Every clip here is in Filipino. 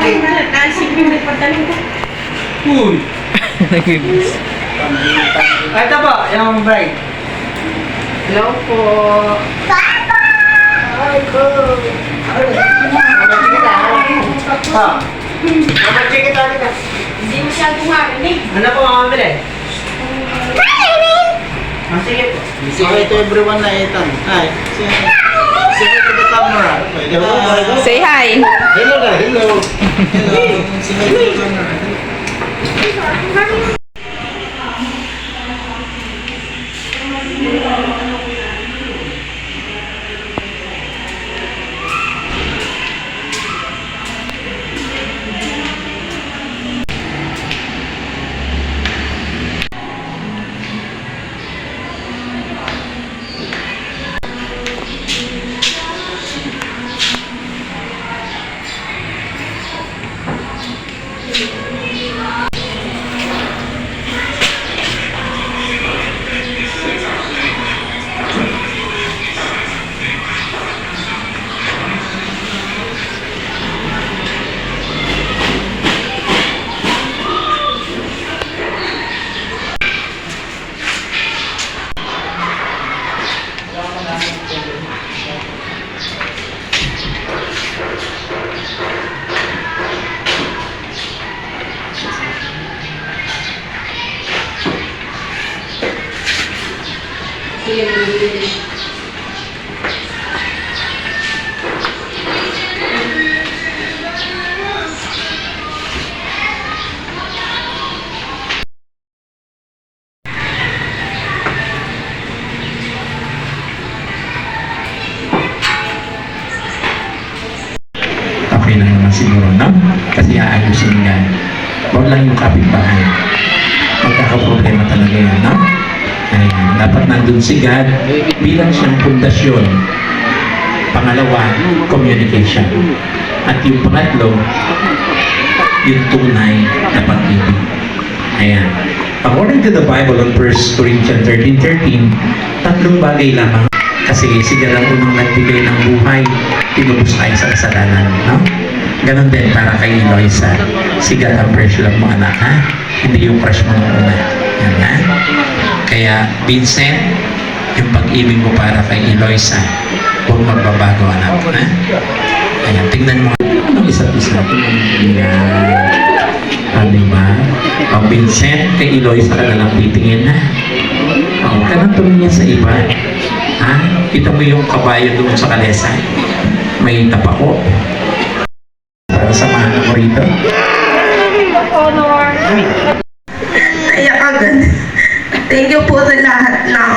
Uy! Ay, ito po, yung bride. Hello po. Ha? Check it out. Hindi masyadong marinig. Ano po mga mabili? Sige po. Say hi to everyone na Ethan. Hi. Say hi to the camera. Say hi. Hello na, hello. Hello. Say hi to the camera. Okay lang naman siguro, no? Kasi aayusin yan. Huwag lang yung kapitbahay. Magkakaproblema talaga yan, no? Ayan. Dapat nandun si God bilang siyang pundasyon. Pangalawa, communication. At yung pangatlo, yung tunay na pag-ibig. Ayan. According to the Bible on 1 Corinthians 13:13, tatlong bagay lamang. Kasi sila lang unang nagbigay ng buhay, tinubos tayo sa kasalanan, no? Ganon din para kay Eloisa. Si God ang pressure lang mo, anak, ha? Hindi yung crush mo muna. Yan, ha? Kaya, Vincent, yung pag-ibig mo para kay Eloisa, huwag magbabago, anak, ha? Ayan, tingnan mo. Anong isa't isa? Ano ba? O, Vincent, kay Eloisa ka na lang titingin, ha? O, huwag ka nang tumingin sa iba. Ha? Kita mo yung kabayo doon sa kalesa. May tapako. Para samahan ako rito. Naiyak agad. Thank you po sa lahat ng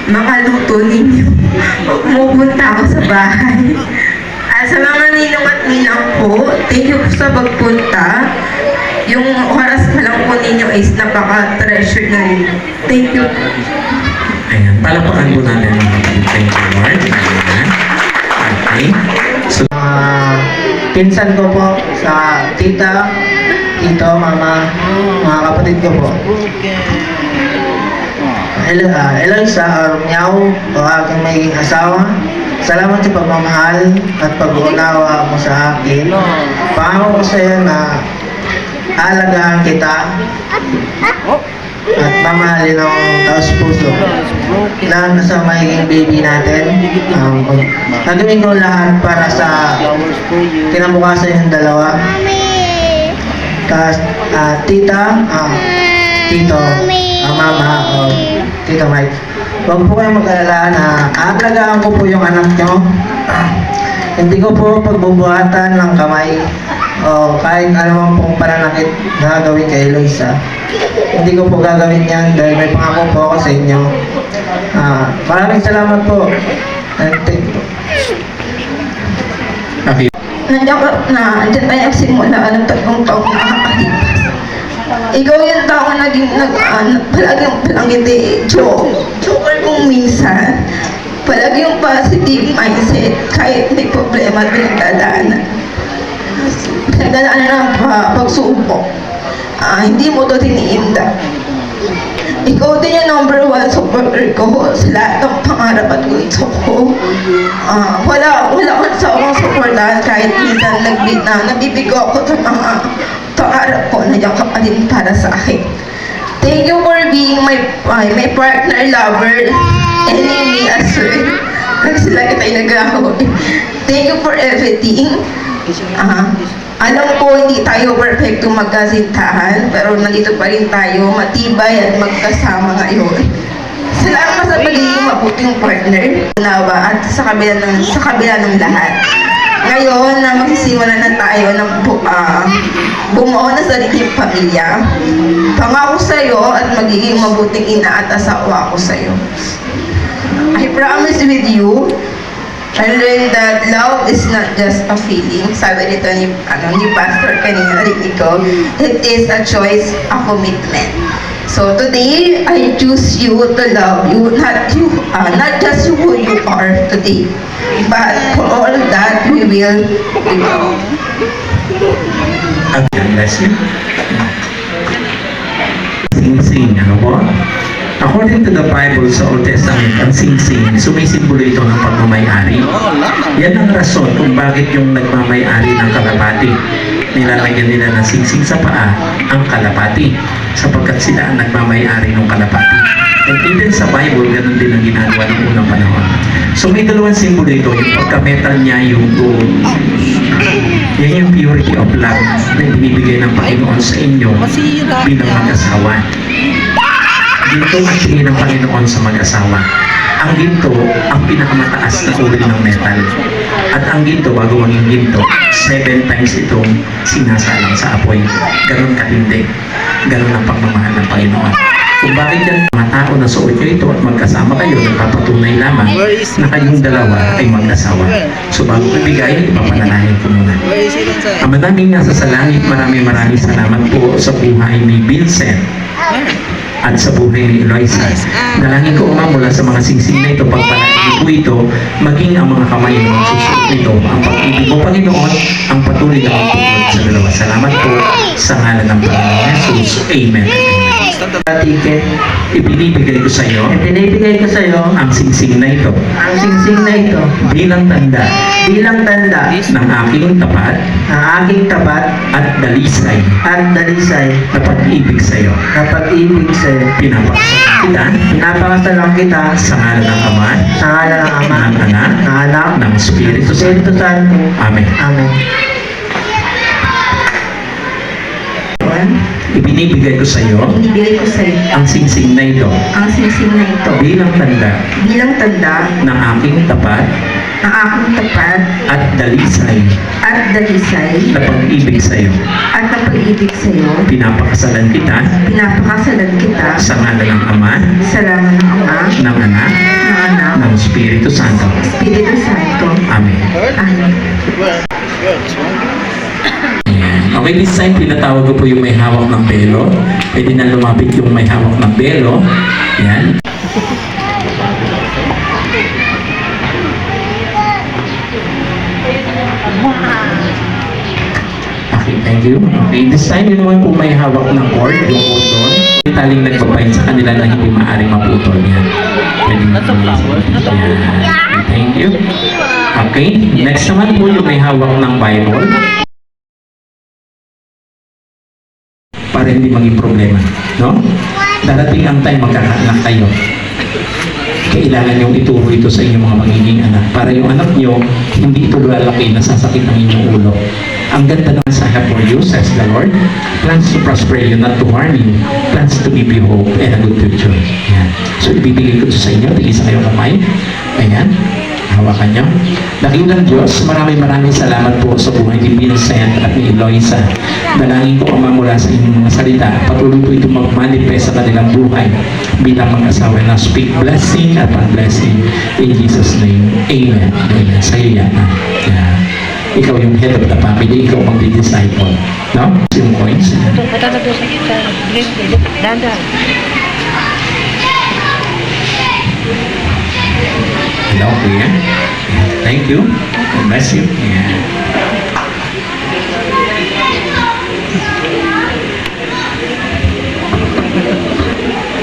mga luto ninyo. Pumupunta ako sa bahay. At sa mga ninong at ninang po, thank you po sa pagpunta. Yung oras pa lang po ninyo is napaka-treasure na rin. Thank you. Ayan, palapakan po natin ang mga thank you, Lord. Ayan. Okay. So, Pinsan ko po sa tita, tito, mama, mga kapatid ko po. Eloisa, Miao, o aking may asawa. Salamat sa pagmamahal at pag-uunawa mo sa akin. Pangako ko sa iyo na alagaan kita at mamahalin ng taos puso. Lalo na sa magiging baby natin. Gagawin ko lahat para sa kinabukasan yung dalawa. Tapos, tita, tito, mama, tito Mike. Huwag po kayong mag-alala na aalagaan ko po yung anak nyo. Hindi ko po pagbubuhatan ng kamay o kahit anumang pong pananakit na gagawin kay Eloisa. Hindi ko po gagawin yan dahil may pangako po ako sa inyo. Maraming salamat po. And thank you. okay. Nandiyan tayo simula ng 3 taong nakakalipas. Ikaw yung tao na naging palagi joker kung minsan. Palagi yung positive mindset kahit may problema at pinagdadaanan. Pinagdadaanan ng pagsubok. Hindi mo ito tiniimda. Ikaw din yung number 1 supporter ko sa lahat ng pangarap at gusto ko. Wala sa akong supportahan kahit minsan nabibigo ako sa mga pangarap ko na yung ka pa din para sa akin. Thank you for being my partner, lover, enemy as well. Kasi lagi tayo nag-away. Thank you for everything. Alam ko hindi tayo perfecto magkasintahan, pero nandito pa rin tayo, matibay at magkasama ngayon. Salamat sa pagiging mabuting partner, unawa at sa kabila ng lahat. Ngayon na magsisimula na tayo ng bumuo na sariling pamilya. Pangako sa'yo at magiging mabuting ina at asawa ko sa'yo. I promise with you, I learned that love is not just a feeling. Sabi nito ni Pastor kanina, narinig ko. It is a choice, a commitment. So today, I choose you to love you, not just who you are today, but for all that we will become. God bless you. Sing-sing, ano po? According to the Bible sa Old Testament, ang sing-sing, sumisimbolo ito ng pagmamayari. Yan ang rason kung bakit yung nagmamayari ng kalapati, nilalagyan nila ng sing-sing sa paa ang kalapati, sapagkat sila ang nagmamayari ng kalapati. And even sa Bible, ganun din ang ginagawa ng unang panahon. So may dalawang simbolo ito, yung pagka-metal niya, yung gold. Yan yung purity of love na binibigay ng Panginoon sa inyo bilang mag-asawa. Ginto ang tingin ng Panginoon sa mag-asawa. Ang ginto, ang pinakamataas na uri ng metal. At ang ginto, bago maging ginto, 7 times itong sinasalang sa apoy. Ganon katindi. Ganon ang pagmamahal ng Panginoon. Kung bakit yan, mga tao na suot nyo ito at magkasama kayo, nagpapatunay lamang na kayong dalawa ay mag-asawa. So bago ibigay, ipapanalangin ko muna. Ang madaming nasa sa langit, maraming salamat po sa buhay ni Vincent at sa buhay ni Eloisa. Dalangin ko mula sa mga singsing na ito, pagpalain po ito, maging ang mga kamay ng susunod nito. Ang pag-ibig mo, Panginoon, ang patuloy na magpulot sa dalawa. Salamat po sa ngalan ng Panginoon Jesus. Amen. Ticket. Ibinibigay ko sa iyo Ibinibigay ko sa iyo ang singsing na ito ang singsing na ito bilang tanda bilang tanda ng aking tapat ng aking tapat at dalisay at dalisay na pag-ibig sa iyo. na pag-ibig sa iyo. Pinapakasalan kita Pinapakasalan kita sa ngalan ng Ama, sa ngalan ng Ama, ng Anak, ng Anak, ng Espiritu Espiritu Santo. Santo. Amen. Amen. Ibinibigay ko sa iyo Ibibigay ko sa iyo ang singsing na ito ang singsing na ito bilang tanda ng aking tapat ng aking tapat at dalisay at dalisay na pag-ibig sa iyo. at ng pag-ibig sa iyo. Pinapakasalan kita Pinapakasalan kita sa ngalan ng Ama, sa laman ng Ama, ng Anak, ng Anak, ng Espiritu Santo. Espiritu Santo. Amen. Amen. Okay, this time pinatawag ko po yung may hawak ng belo. Pwede na lumapit yung may hawak ng belo. Yan. Okay, thank you. Okay, this time yun naman po may hawak ng cord, yung cord doon. May taling nagbabayad sa kanila na hindi maaaring maputol. Yan. Pwede na po. Yan. Okay, thank you. Okay, next naman po yung may hawak ng Bible. Para hindi maging problema, no? Darating ang time magkakaanak kayo. Kailangan niyong ituro ito sa inyong mga magiging anak para yung anak niyo hindi ito lalaki na sasakit ang inyong ulo. Ang ganda naman sa have for you, says the Lord, plans to prosper you, not to harm you, plans to give you hope and a good future. Yan. So ibibigay ko ito sa inyo, tigisa kayong kamay. Ayan. Hawakan nyo. Dakilang Diyos, maraming salamat po sa buhay ni Vincent at ni Eloisa. Dalangin ko Ama mula sa inyong mga salita. Patuloy po ito mag-manifest sa kanilang buhay bilang mag-asawa na speak blessing at blessing in Jesus' name. Amen. Amen. Sa'yo yan. Ikaw yung head of the family, ikaw mag-disciple. No? Yung coins. Hello, Kuya. Thank you. God bless you. Yeah.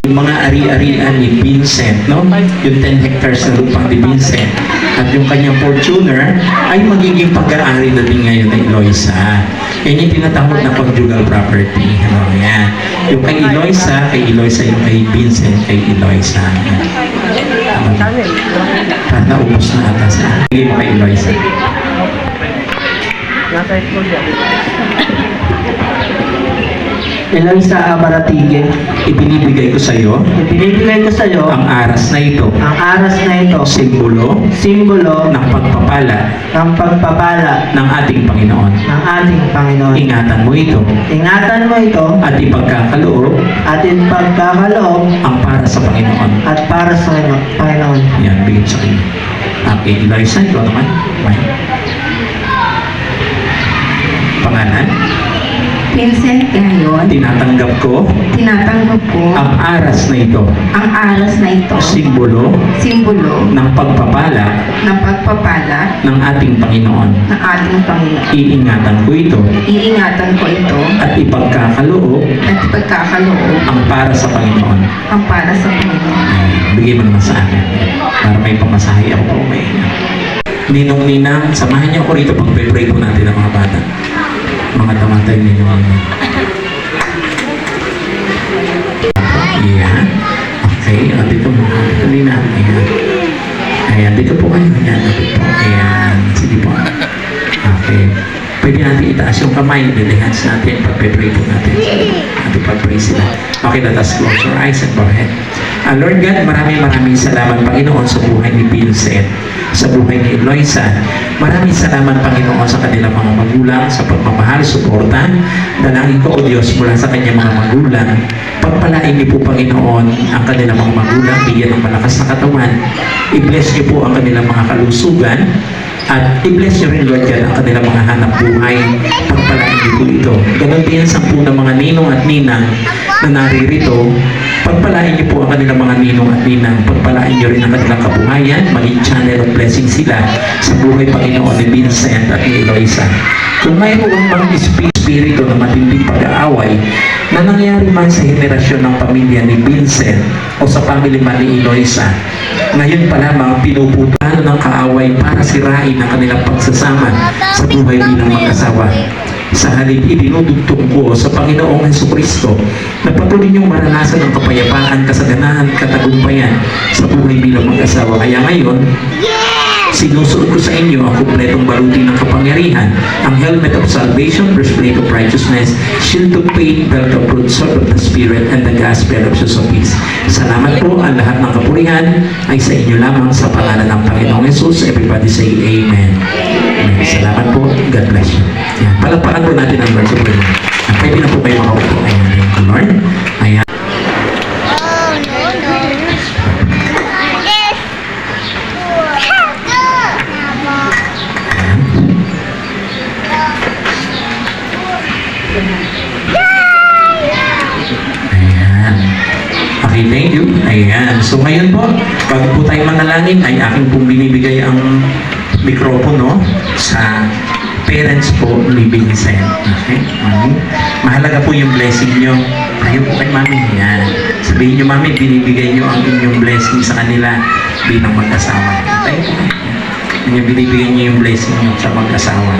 Yung mga ari-arian ni Vincent, no? Yung 10 hectares na lupang ni Vincent at yung kanyang Fortuner ay magiging pag-aari na din ngayon ni Eloisa. Yan yung tinatawag na conjugal property. Ano, yan. Yung kay Eloisa, yung kay Vincent, kay Eloisa. Parang naubos na ata sa bigay mo kay Eloisa. Eloisa Abaratige, Ibinibigay ko sa iyo ibinibigay ko sa iyo ang aras na ito, ang aras na ito, simbolo simbolo ng pagpapala ng pagpapala ng ating Panginoon. ng ating Panginoon. Ingatan mo ito Ingatan mo ito at ipagkakaloob at ipagkakaloob ang para sa Panginoon. at para sa Panginoon. Yan, bigyan sa kanya. Okay, Eloisa, ikaw naman. May pangalan? Vincent ngayon, Tinatanggap ko tinatanggap ko ang aras na ito, ang aras na ito, simbolo simbolo ng pagpapala ng pagpapala ng ating Panginoon. ng ating Panginoon. Iingatan ko ito Iingatan ko ito at ipagkakaloob at ipagkakaloob ang para sa Panginoon. ang para sa Panginoon. Ay, bigay mo naman sa akin para may pamasahe ako pa umay. Ninong Ninang, samahan niyo ako rito pag pray po natin ang mga bata. Mga tamatay ninyo. Ayan. Okay. O, dito mo. Nina. Ayan. Ayan. Dito po kayo. Ayan. Dito po. Ayan. Sige po. Okay. Pwede natin itaas yung kamay. Lilihan natin. Pag-pray po natin. At pag-pray sila. Okay. Let us close our eyes and go ahead. Lord God, maraming salamat, Panginoon, sa buhay ni Vincent, sa buhay ni Eloisa. Maraming salamat, Panginoon, sa kanilang mga magulang, sa pagmamahal, suporta. Dalangin ko, O Diyos, mula sa kanyang mga magulang. Pagpalain niyo po, Panginoon, ang kanilang mga magulang, bigyan ng malakas na katawan. I-bless niyo po ang kanilang mga kalusugan. At i-bless niyo rin, Lord God, ang kanilang mga hanap buhay. Pagpalain niyo po ito. Ganon din sa po ng mga ninong at ninang na naririto. Pagpalain niyo po ang kanilang mga ninong at ninang. Pagpalain niyo rin ang kanilang kabuhayan. Maging channel of blessing sila sa buhay, Panginoon, ni Vincent at ni Eloisa. Kung mayroon mang espiritu na matinding pag-aaway na nangyari man sa henerasyon ng pamilya ni Vincent o sa pamilya man ni Eloisa, ngayon pa lamang pinuputan ng kaaway para sirain ang kanilang pagsasama sa buhay bilang mag-asawa. Sa halip, idinudugtong ko sa Panginoong Jesucristo na patuloy niyong maranasan ang kapayapaan, kasaganahan, katagumpayan sa buhay bilang mag-asawa. Kaya ngayon, sinusuot ko sa inyo ang kumpletong baluti ng kapangyarihan, ang helmet of salvation, breastplate of righteousness, shield of faith, belt of truth, sword of the Spirit, and the gospel of peace. Salamat po, ang lahat ng kapurihan ay sa inyo lamang sa pangalan ng Panginoong Jesus. Everybody say Amen. Amen. Salamat po. God bless you. Yan. Palagpakan po natin ang Lord Supreme. Pwede na po kayo makaupo. Ayan. Thank you, Lord. Ayan. Ayan. Okay, thank you. Ayan. So ngayon po, bago po tayo manalangin, ay aking pong binibigay ang mikropono sa parents po ni Vincent. Okay? Mahalaga po yung blessing nyo. Tayo po kay Mami. Yan. Sabihin nyo, Mami, binibigay nyo ang inyong blessing sa kanila bilang mag-asawa. Tayo po. Yan. Binibigay nyo yung blessing nyo sa mag-asawa.